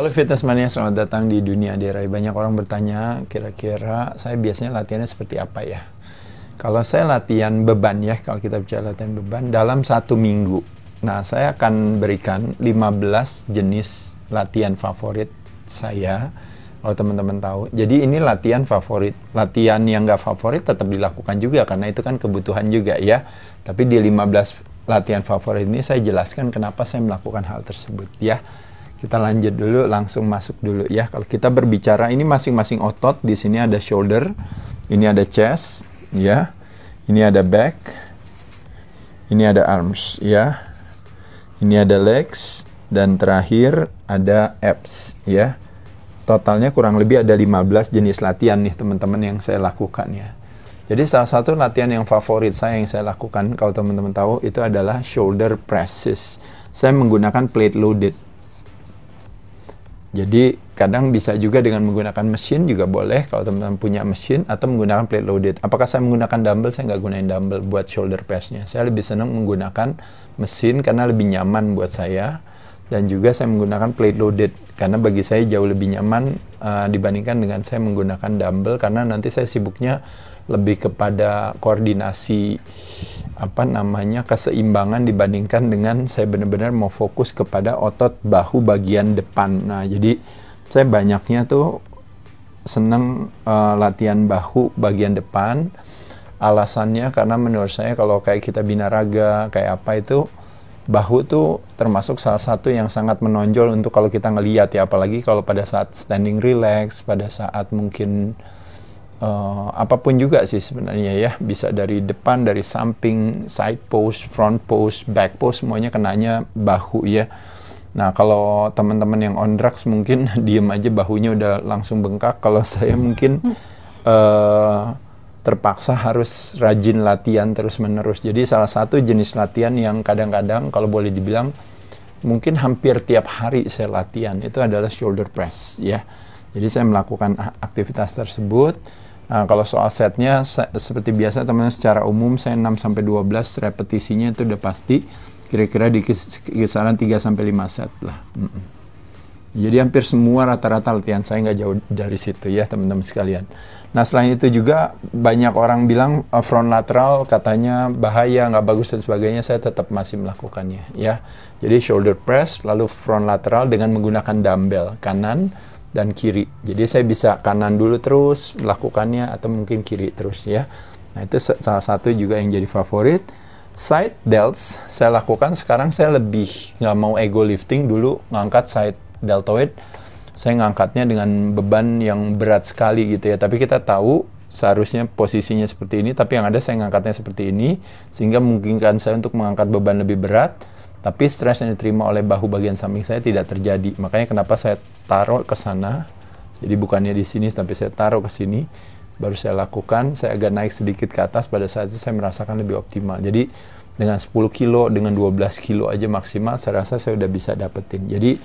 Halo Fitness Mania, selamat datang di Dunia DRI. Banyak orang bertanya, kira-kira saya biasanya latihannya seperti apa ya? Kalau saya latihan beban ya, kalau kita bicara latihan beban, dalam 1 minggu. Nah, saya akan berikan 15 jenis latihan favorit saya, kalau teman-teman tahu. Jadi ini latihan favorit. Latihan yang nggak favorit tetap dilakukan juga, karena itu kan kebutuhan juga ya. Tapi di 15 latihan favorit ini saya jelaskan kenapa saya melakukan hal tersebut ya. Kita lanjut dulu, langsung masuk dulu ya. Kalau kita berbicara ini masing-masing otot, di sini ada shoulder, ini ada chest, ya. Ini ada back, ini ada arms, ya. Ini ada legs, dan terakhir ada abs, ya. Totalnya kurang lebih ada 15 jenis latihan nih teman-teman yang saya lakukan ya. Jadi salah satu latihan yang favorit saya yang saya lakukan, kalau teman-teman tahu, itu adalah shoulder presses. Saya menggunakan plate loaded. Jadi kadang bisa juga dengan menggunakan mesin juga boleh kalau teman-teman punya mesin, atau menggunakan plate loaded. Apakah saya menggunakan dumbbell? Saya nggak gunain dumbbell buat shoulder press-nya. Saya lebih senang menggunakan mesin karena lebih nyaman buat saya. Dan juga saya menggunakan plate loaded karena bagi saya jauh lebih nyaman dibandingkan dengan saya menggunakan dumbbell, karena nanti saya sibuknya lebih kepada koordinasi keseimbangan dibandingkan dengan saya benar-benar mau fokus kepada otot bahu bagian depan. Nah, jadi saya banyaknya tuh seneng latihan bahu bagian depan. Alasannya karena menurut saya kalau kayak kita binaraga kayak apa itu, bahu tuh termasuk salah satu yang sangat menonjol untuk kalau kita ngelihat ya, apalagi kalau pada saat standing relax, pada saat mungkin apapun juga sih sebenarnya ya, bisa dari depan, dari samping, side pose, front pose, back pose, semuanya kenanya bahu ya. Nah, kalau teman-teman yang on drugs mungkin diem aja bahunya udah langsung bengkak. Kalau saya mungkin terpaksa harus rajin latihan terus-menerus. Jadi salah satu jenis latihan yang kadang-kadang kalau boleh dibilang mungkin hampir tiap hari saya latihan itu adalah shoulder press ya. Jadi saya melakukan aktivitas tersebut. Nah, kalau soal setnya seperti biasa teman-teman, secara umum saya 6-12 repetisinya itu udah pasti kira-kira di kisaran 3-5 set lah. Jadi hampir semua rata-rata latihan saya nggak jauh dari situ ya teman-teman sekalian. Nah, selain itu juga banyak orang bilang front lateral katanya bahaya, nggak bagus dan sebagainya. Saya tetap masih melakukannya ya. Jadi shoulder press lalu front lateral dengan menggunakan dumbbell kanan dan kiri. Jadi saya bisa kanan dulu terus melakukannya, atau mungkin kiri terus ya. Nah, itu salah satu juga yang jadi favorit. Side delts saya lakukan sekarang, saya lebih nggak mau ego lifting. Dulu ngangkat side deltoid, saya ngangkatnya dengan beban yang berat sekali gitu ya. Tapi kita tahu seharusnya posisinya seperti ini, tapi yang ada saya ngangkatnya seperti ini, sehingga memungkinkan saya untuk mengangkat beban lebih berat. Tapi stres yang diterima oleh bahu bagian samping saya tidak terjadi. Makanya kenapa saya taruh ke sana. Jadi bukannya di sini, tapi saya taruh ke sini. Baru saya lakukan, saya agak naik sedikit ke atas. Pada saat itu saya merasakan lebih optimal. Jadi dengan 10 kilo, dengan 12 kilo aja maksimal, saya rasa saya udah bisa dapetin. Jadi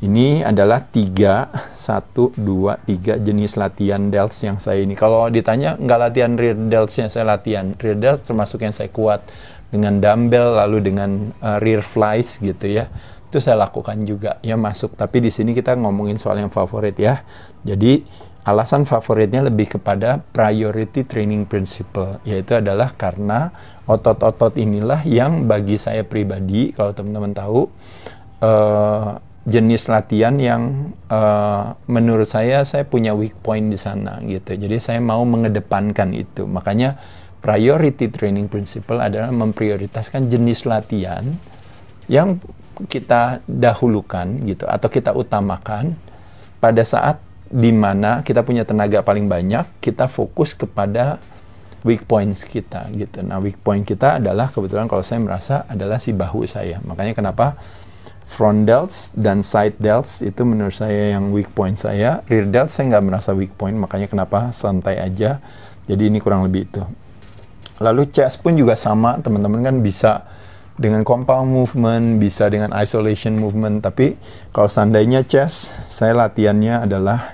ini adalah 3 jenis latihan delts yang saya ini. Kalau ditanya nggak latihan rear delts-nya, saya latihan. Rear delts termasuk yang saya kuat. Dengan dumbbell, lalu dengan rear flies gitu ya. Itu saya lakukan juga ya, masuk. Tapi di sini kita ngomongin soal yang favorit ya. Jadi alasan favoritnya lebih kepada priority training principle, yaitu adalah karena otot-otot inilah yang bagi saya pribadi, kalau teman-teman tahu, jenis latihan yang menurut saya punya weak point di sana gitu. Jadi saya mau mengedepankan itu. Makanya priority training principle adalah memprioritaskan jenis latihan yang kita dahulukan gitu, atau kita utamakan pada saat dimana kita punya tenaga paling banyak, kita fokus kepada weak points kita gitu. Nah, weak point kita adalah kebetulan kalau saya merasa adalah si bahu saya. Makanya kenapa front delts dan side delts itu menurut saya yang weak point saya. Rear delts saya nggak merasa weak point, makanya kenapa santai aja. Jadi ini kurang lebih itu. Lalu chest pun juga sama, teman-teman kan bisa dengan compound movement, bisa dengan isolation movement. Tapi kalau seandainya chest, saya latihannya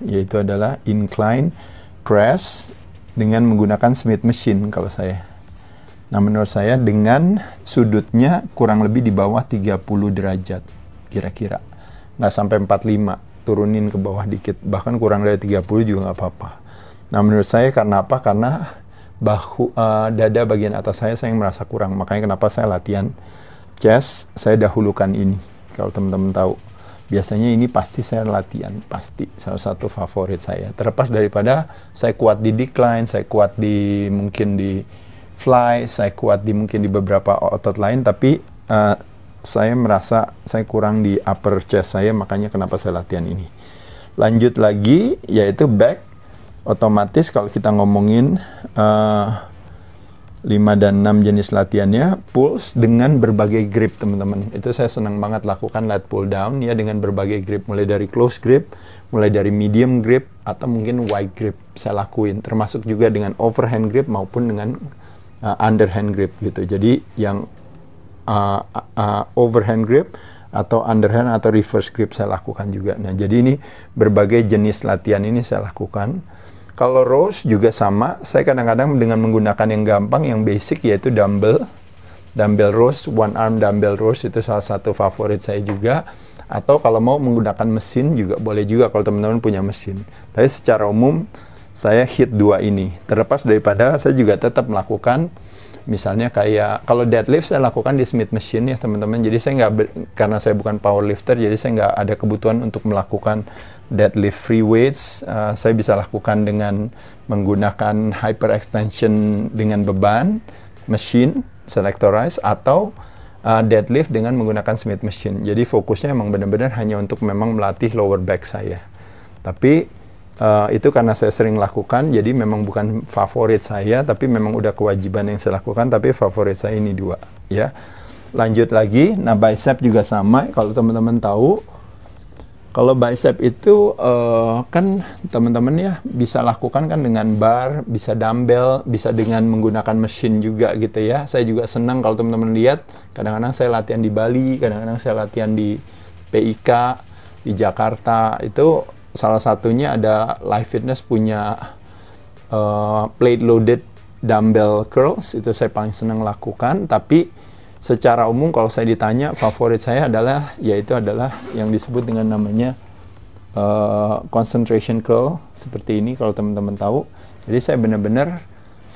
yaitu adalah incline press dengan menggunakan Smith machine kalau saya. Nah, menurut saya dengan sudutnya kurang lebih di bawah 30 derajat kira-kira. Nggak sampai 45. turunin ke bawah dikit, bahkan kurang dari 30 juga nggak apa-apa. Nah menurut saya karena apa? Karena dada bagian atas saya merasa kurang, makanya kenapa saya latihan chest, saya dahulukan ini. Kalau teman-teman tahu, biasanya ini pasti saya latihan, pasti salah satu favorit saya. Terlepas daripada saya kuat di decline, saya kuat di mungkin di fly, saya kuat di mungkin di beberapa otot lain, tapi saya merasa saya kurang di upper chest saya, makanya kenapa saya latihan ini. Lanjut lagi, yaitu back. Otomatis kalau kita ngomongin 5 dan 6 jenis latihannya, pulse dengan berbagai grip teman-teman. Itu saya senang banget lakukan lat pull down ya dengan berbagai grip, mulai dari close grip, mulai dari medium grip, atau mungkin wide grip saya lakuin. Termasuk juga dengan overhand grip maupun dengan underhand grip gitu. Jadi yang overhand grip atau underhand atau reverse grip saya lakukan juga. Nah jadi ini berbagai jenis latihan ini saya lakukan. Kalau rows juga sama, saya kadang-kadang dengan menggunakan yang gampang, yang basic, yaitu dumbbell rows, one arm dumbbell rows, itu salah satu favorit saya juga. Atau kalau mau menggunakan mesin juga boleh juga kalau teman-teman punya mesin. Tapi secara umum saya hit dua ini. Terlepas daripada saya juga tetap melakukan, misalnya kayak kalau deadlift saya lakukan di Smith machine ya teman-teman. Jadi saya nggak, karena saya bukan powerlifter, jadi saya nggak ada kebutuhan untuk melakukan deadlift free weights. Saya bisa lakukan dengan menggunakan hyperextension dengan beban, machine, selectorize, atau deadlift dengan menggunakan Smith machine. Jadi fokusnya emang benar-benar hanya untuk memang melatih lower back saya. Tapi itu karena saya sering lakukan, jadi memang bukan favorit saya, tapi memang udah kewajiban yang saya lakukan, tapi favorit saya ini dua. Ya. Lanjut lagi, nah bicep juga sama, kalau teman-teman tahu. Kalau bicep itu kan teman-teman ya bisa lakukan kan dengan bar, bisa dumbbell, bisa dengan menggunakan mesin juga gitu ya. Saya juga senang kalau teman-teman lihat, kadang-kadang saya latihan di Bali, kadang-kadang saya latihan di PIK, di Jakarta. Itu salah satunya ada Live Fitness punya plate loaded dumbbell curls, itu saya paling senang lakukan. Tapi secara umum kalau saya ditanya, favorit saya adalah yang disebut dengan namanya concentration curl seperti ini kalau teman-teman tahu. Jadi saya benar-benar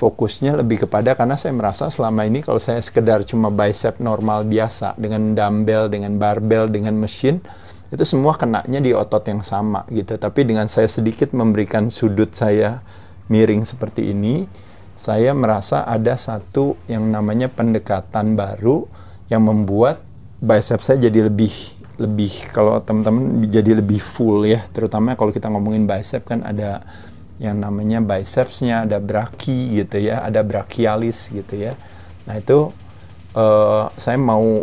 fokusnya lebih kepada, karena saya merasa selama ini kalau saya sekedar cuma bicep normal biasa dengan dumbbell, dengan barbell, dengan mesin, itu semua kenanya di otot yang sama gitu. Tapi dengan saya sedikit memberikan sudut saya miring seperti ini, saya merasa ada satu yang namanya pendekatan baru yang membuat bicep saya jadi lebih kalau teman-teman jadi lebih full ya. Terutama kalau kita ngomongin bicep kan ada yang namanya bicepsnya, ada brachii gitu ya, ada brachialis gitu ya. Nah itu saya mau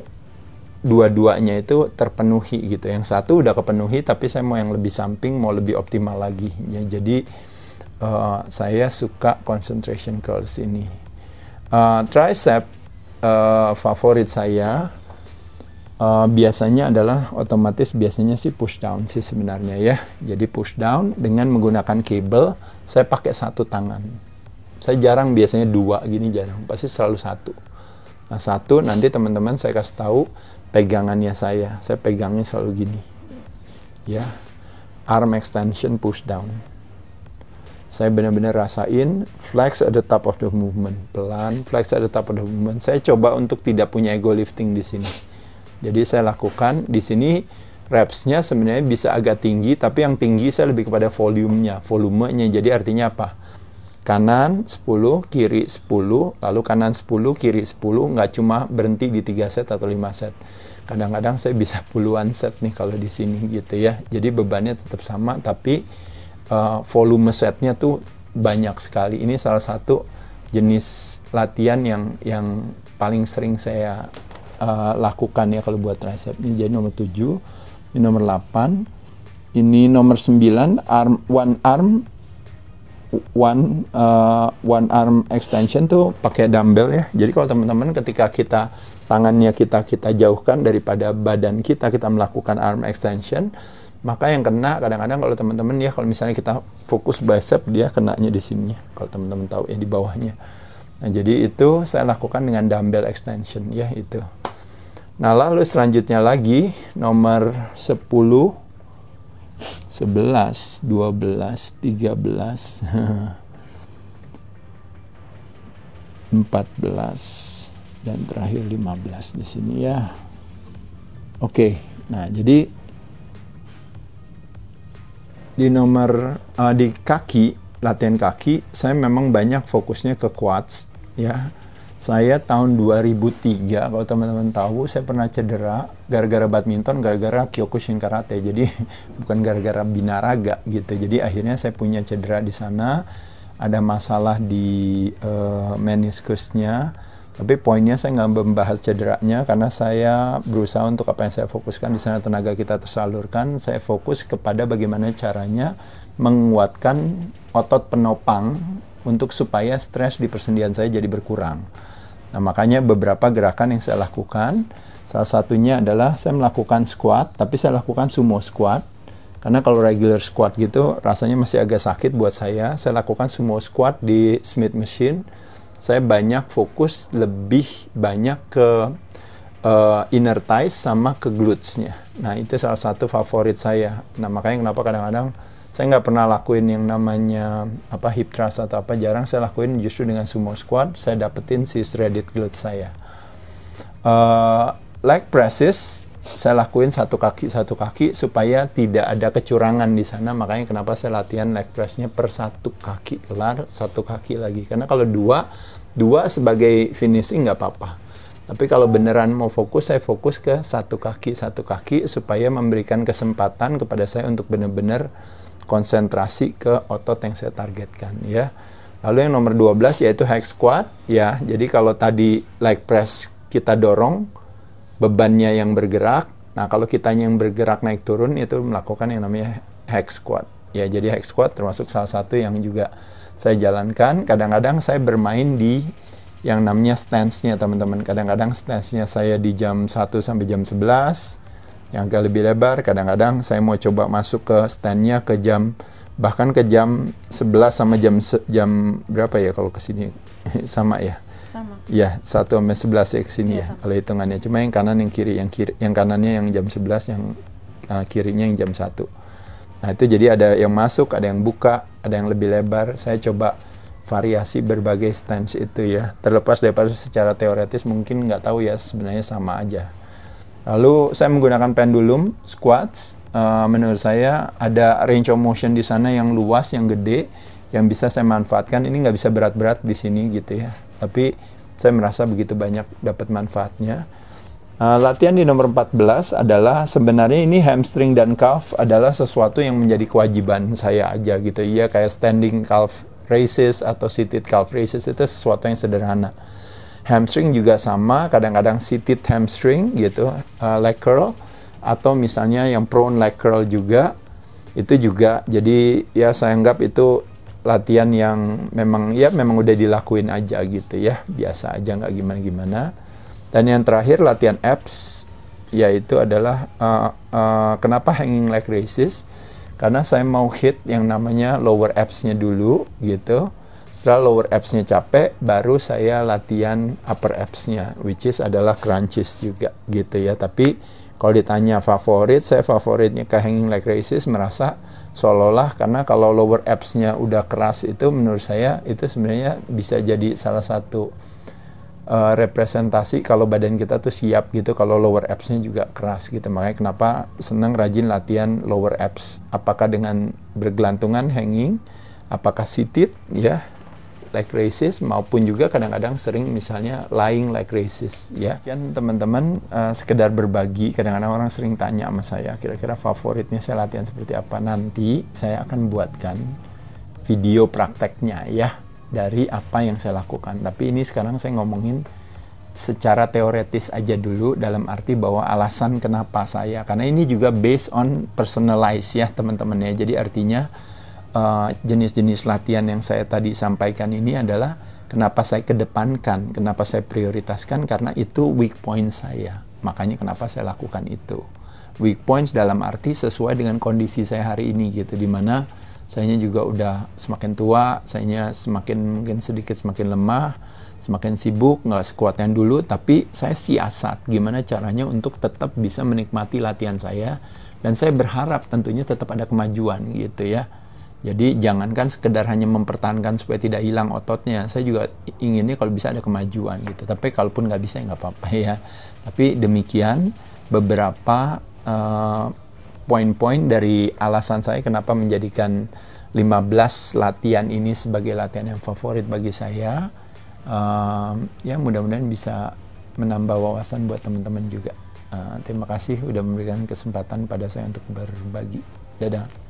dua-duanya itu terpenuhi gitu. Yang satu udah kepenuhi, tapi saya mau yang lebih samping, mau lebih optimal lagi ya. Jadi saya suka concentration curls ini. Tricep favorit saya biasanya adalah biasanya sih push down sih sebenarnya ya. Jadi push down dengan menggunakan cable. Saya pakai satu tangan. Saya jarang, biasanya dua gini jarang. Pasti selalu satu. Nah satu nanti teman-teman saya kasih tahu pegangannya saya. Saya pegangnya selalu gini. Ya, arm extension push down. Saya benar-benar rasain flex at the top of the movement, pelan, flex at the top of the movement. Saya coba untuk tidak punya ego lifting di sini. Jadi saya lakukan di sini reps-nya sebenarnya bisa agak tinggi, tapi yang tinggi saya lebih kepada volumenya. Jadi artinya apa? Kanan 10, kiri 10, lalu kanan 10, kiri 10, nggak cuma berhenti di 3 set atau 5 set. Kadang-kadang saya bisa puluhan set nih kalau di sini gitu ya. Jadi bebannya tetap sama, tapi volume setnya tuh banyak sekali. Ini salah satu jenis latihan yang paling sering saya lakukan ya kalau buat tricep. Ini jadi nomor 7, ini nomor 8, ini nomor 9, one arm extension tuh pakai dumbbell ya. Jadi kalau teman-teman ketika tangannya kita jauhkan daripada badan kita melakukan arm extension, maka yang kena kadang-kadang kalau teman-teman ya, kalau misalnya kita fokus bicep, dia kenanya di sini kalau teman-teman tahu ya, di bawahnya. Nah jadi itu saya lakukan dengan dumbbell extension ya itu. Nah lalu selanjutnya lagi nomor 10 11, 12, 13, 14, dan terakhir 15 di sini ya. Oke, nah jadi di di kaki, latihan kaki, saya memang banyak fokusnya ke quads ya. Saya tahun 2003, kalau teman-teman tahu, saya pernah cedera gara-gara badminton, gara-gara Kyokushin Karate. Jadi bukan gara-gara binaraga gitu. Jadi akhirnya saya punya cedera di sana, ada masalah di meniskusnya. Tapi poinnya saya nggak membahas cederanya karena saya berusaha untuk apa yang saya fokuskan di sana, tenaga kita tersalurkan. Saya fokus kepada bagaimana caranya menguatkan otot penopang untuk supaya stres di persendian saya jadi berkurang. Nah, makanya beberapa gerakan yang saya lakukan, salah satunya adalah saya melakukan squat, tapi saya lakukan sumo squat. Karena kalau regular squat gitu, rasanya masih agak sakit buat saya. Saya lakukan sumo squat di Smith Machine. Saya banyak fokus lebih banyak ke inner thighs sama ke glutes-nya. Nah, itu salah satu favorit saya. Nah, makanya kenapa kadang-kadang saya nggak pernah lakuin yang namanya hip thrust atau apa, jarang saya lakuin justru dengan sumo squat, saya dapetin si shredded glutes saya. Leg presses, saya lakuin satu kaki supaya tidak ada kecurangan di sana, makanya kenapa saya latihan leg press-nya per satu kaki, kelar satu kaki lagi. Karena kalau dua sebagai finishing nggak apa-apa. Tapi kalau beneran mau fokus, saya fokus ke satu kaki supaya memberikan kesempatan kepada saya untuk benar-benar konsentrasi ke otot yang saya targetkan ya. Lalu yang nomor 12 yaitu hack squat ya. Jadi kalau tadi leg press kita dorong, bebannya yang bergerak. Nah, kalau kitanya yang bergerak naik turun itu melakukan yang namanya hack squat. Ya, jadi hack squat termasuk salah satu yang juga saya jalankan. Kadang-kadang saya bermain di yang namanya stance-nya, teman-teman. Kadang-kadang stance-nya saya di jam 1 sampai jam 11. Yang agak lebih lebar, kadang-kadang saya mau coba masuk ke stand-nya ke jam, bahkan ke jam 11 sama jam berapa ya kalau ke sini? Sama ya? Sama. Ya, 1 sampai 11 ya ke sini ya, sama. kalau hitungannya. Cuma yang kanan yang kiri, yang kanannya yang jam 11, yang kirinya yang jam 1. Nah, itu jadi ada yang masuk, ada yang buka, ada yang lebih lebar. Saya coba variasi berbagai stance itu ya. Terlepas daripada secara teoretis mungkin nggak tahu ya, sebenarnya sama aja. Lalu saya menggunakan pendulum squats. Menurut saya ada range of motion di sana yang luas, yang gede, yang bisa saya manfaatkan. Ini nggak bisa berat-berat di sini gitu ya. Tapi saya merasa begitu banyak dapat manfaatnya. Latihan di nomor 14 adalah sebenarnya ini hamstring dan calf adalah sesuatu yang menjadi kewajiban saya aja gitu. Iya, kayak standing calf raises atau seated calf raises itu sesuatu yang sederhana. Hamstring juga sama, kadang-kadang seated hamstring gitu, leg curl, atau misalnya yang prone leg curl juga, itu juga. Jadi ya saya anggap itu latihan yang memang udah dilakuin aja gitu ya, biasa aja, nggak gimana-gimana. Dan yang terakhir latihan abs, yaitu adalah kenapa hanging leg raises? Karena saya mau hit yang namanya lower abs-nya dulu gitu. Setelah lower abs-nya capek, baru saya latihan upper abs-nya, which is adalah crunches juga gitu ya. Tapi kalau ditanya favorit, saya favoritnya ke hanging leg raises, merasa seolah-olah karena kalau lower abs-nya udah keras itu menurut saya itu sebenarnya bisa jadi salah satu representasi kalau badan kita tuh siap gitu kalau lower abs-nya juga keras gitu. Makanya kenapa senang rajin latihan lower abs, apakah dengan bergelantungan hanging, apakah seated ya leg raises, maupun juga kadang-kadang sering misalnya lying leg raises ya. Dan teman-teman sekedar berbagi, kadang-kadang orang sering tanya sama saya kira-kira favoritnya saya latihan seperti apa. Nanti saya akan buatkan video prakteknya ya dari apa yang saya lakukan. Tapi ini sekarang saya ngomongin secara teoretis aja dulu, dalam arti bahwa alasan kenapa saya, karena ini juga based on personalize ya teman-teman ya. Jadi artinya jenis-jenis latihan yang saya tadi sampaikan ini adalah kenapa saya kedepankan, kenapa saya prioritaskan, karena itu weak point saya. Makanya kenapa saya lakukan itu. Weak points dalam arti sesuai dengan kondisi saya hari ini gitu, dimana sayanya juga udah semakin tua, sayanya semakin mungkin sedikit semakin lemah, semakin sibuk, nggak sekuat yang dulu, tapi saya siasat gimana caranya untuk tetap bisa menikmati latihan saya Dan saya berharap tentunya tetap ada kemajuan gitu ya. Jadi jangankan sekedar hanya mempertahankan supaya tidak hilang ototnya, saya juga inginnya kalau bisa ada kemajuan gitu. Tapi kalaupun nggak bisa ya nggak apa-apa ya. Tapi demikian beberapa poin-poin dari alasan saya kenapa menjadikan 15 latihan ini sebagai latihan yang favorit bagi saya. Ya mudah-mudahan bisa menambah wawasan buat teman-teman juga. Terima kasih udah memberikan kesempatan pada saya untuk berbagi. Dadah.